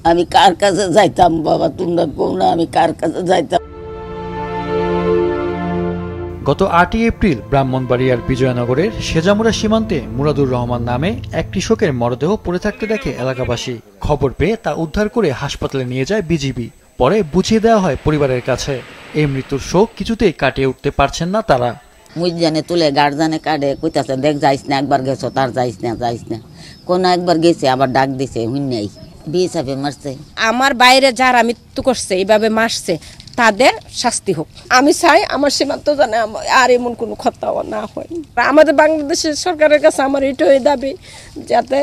আমি কার কাছে যাইতাম বাবা, তোমরা কও না আমি কার কাছে যাইতাম। গত 8 এপ্রিল ব্রাহ্মণবাড়িয়ার বিজয়নগরের সেজামুড়া সীমান্তে মুরাদুর রহমান নামে এক কৃষকের মরদেহ পড়ে থাকতে দেখে এলাকাবাসী। খবর পেয়ে তা উদ্ধার করে হাসপাতালে নিয়ে যায় বিজিবি। পরে বুঝিয়ে দেওয়া হয় পরিবারের কাছে। এই মৃত্যুর শোক কিছুতেই কাটিয়ে উঠতে পারছেন না তারা। মুইজানে তুলে গার্জানে কাটে কইতাছে, দেখ যাইস না, একবার গেছো তার যাইস না। কোন একবার গেছে আবার ডাক দিছে, হুই নাই বিএসএফে মারছে। আমার বাইরে যারা মৃত্যু করছে এইভাবে মারছে তাদের শাস্তি হোক। আমি চাই আমার সীমান্ত জানে আর এমন কোনো কথা না হয়। আমাদের বাংলাদেশের সরকারের কাছে আমার এটাই দাবি, যাতে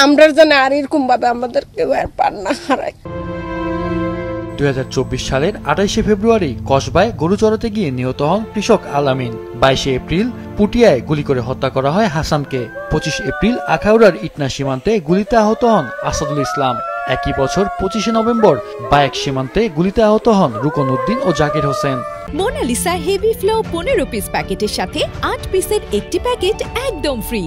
আমরা জানে আর এরকম ভাবে আমাদের কেউ আর পার না হারায়। 2024 সালের 28 ফেব্রুয়ারি কসবায় গরু চড়াতে গিয়ে নিহত হন কৃষক আলামিন। 22 এপ্রিল পুটিয়ায় গুলি করে হত্যা করা হয় হাসানকে। 25 এপ্রিল আখাউড়ার ইটনা সীমান্তে গুলিতে আহত হন আসাদুল ইসলাম। একই বছর 25 নভেম্বর বায়েক সীমান্তে গুলিতে আহত হন রুকন উদ্দিন ও Zakir Hossain. Monalisa heavy flow 15 piece প্যাকেটের সাথে 8 পিসের একটি প্যাকেট একদম ফ্রি।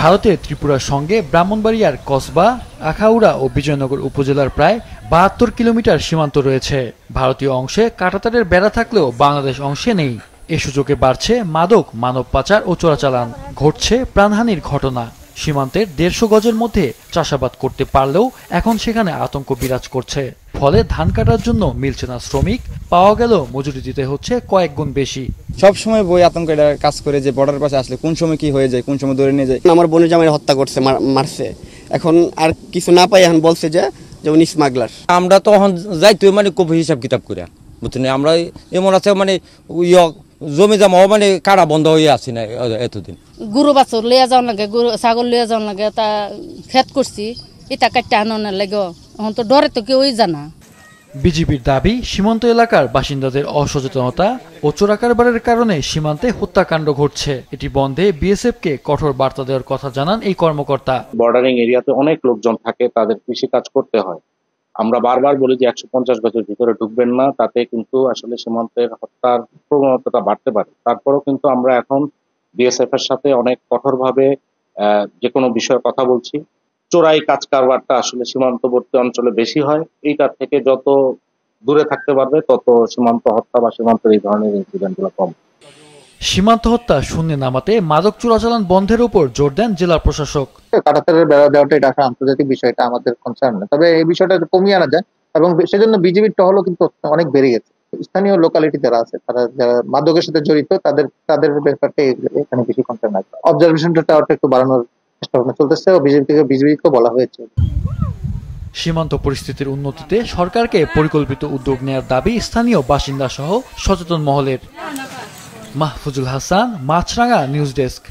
ভারতের ত্রিপুরার সঙ্গে ব্রাহ্মণবাড়িয়ার কসবা, আখাউড়া ও বিজয়নগর উপজেলার প্রায় 72 কিলোমিটার সীমান্ত রয়েছে। ভারতীয় অংশে কাঁটাতারের বেড়া থাকলেও বাংলাদেশ অংশে নেই। এ সুযোগে বাড়ছে মাদক, মানব পাচার ও চোরাচালান। ঘটছে প্রাণহানির ঘটনা। সীমান্তের 150 গজের মধ্যে চাষাবাদ করতে পারলেও এখন সেখানে আতঙ্ক বিরাজ করছে। ফলে ধান কাটার জন্য মিলছে না শ্রমিক, পাওয়া গেল মজুরি দিতে হচ্ছে কয়েক গুণ বেশি। সব সময় বই আতঙ্ক এটা কাজ করে যে বর্ডার পাশে আসলে কোন সময় কি হয়ে যায়, কোন সময় ধরে নিয়ে যায়। আমার বোনের জামাই হত্যা করছে, মারছে। এখন আর কিছু না পাই এখন বলছে যে যেমন স্মাগলার। আমরা তখন যাই তুই মানে কপি হিসাব কিতাব করে বুঝছেন, আমরা এমন আছে মানে জমি জমা মানে কারা বন্ধ হয়ে আসি না এতদিন। গরু বাছর লইয়া যাওয়ার লাগে, গরু ছাগল লইয়া যাওয়ার লাগে, তা খেত করছি এটা কাটতে আনার লাগে। এখন তো ডরে তো কেউই জানা। বিজিবির দাবি, সীমান্ত এলাকার বাসিন্দাদের অসচেতনতা ও চোরাকারবারের কারণে সীমান্তে হত্যাকাণ্ড ঘটছে। এটি বন্ধে বিএসএফকে কঠোর বার্তা দেওয়ার কথা জানান এই কর্মকর্তা। বর্ডারিং এরিয়াতে অনেক লোকজন থাকে, তাদের কৃষি কাজ করতে হয়। আমরা বারবার বলি যে 150 গজের ভিতরে ঢুকবেন না, তাতে কিন্তু আসলে সীমান্তের হত্যার প্রবণতাটা বাড়তে পারে। তারপরেও কিন্তু আমরা এখন বিএসএফ এর সাথে অনেক কঠোরভাবে যে কোনো বিষয়ে কথা বলছি। চোরাই কাজ কারবারটা আসলে সীমান্তবর্তী অঞ্চলে বেশি হয়। এইটার থেকে যত দূরে থাকতে পারবে তত সীমান্ত হত্যা বা সীমান্তের এই ধরনের ইনসিডেন্টগুলো কম। সীমান্ত হত্যা শূন্যে নামাতে মাদক চোরাচালান বন্ধের উপর জোর দেন জেলা প্রশাসক। কাঁটাতারের বেড়া দেওয়াটা এটা একটা আন্তর্জাতিক বিষয়, এটা আমাদের কনসার্ন না। তবে এই বিষয়টা কমিয়ে আনা যায় এবং সেজন্য বিজিবির টহলও কিন্তু অনেক বেড়ে গেছে। স্থানীয় লোকালিটি যারা আছে, তারা যারা মাদকের সাথে জড়িত, তাদের ব্যাপারটা এখানে বেশি কনসার্ন আছে। অবজারভেশনটা একটু বাড়ানোর চেষ্টা ভাবনা চলতেছে ও বিজিবিকে বলা হয়েছে। সীমান্ত পরিস্থিতির উন্নতিতে সরকারকে পরিকল্পিত উদ্যোগ নেওয়ার দাবি স্থানীয় বাসিন্দা সহ সচেতন মহলের। মাহফুজুল হাসান, মাছরাঙা নিউজ ডেস্ক।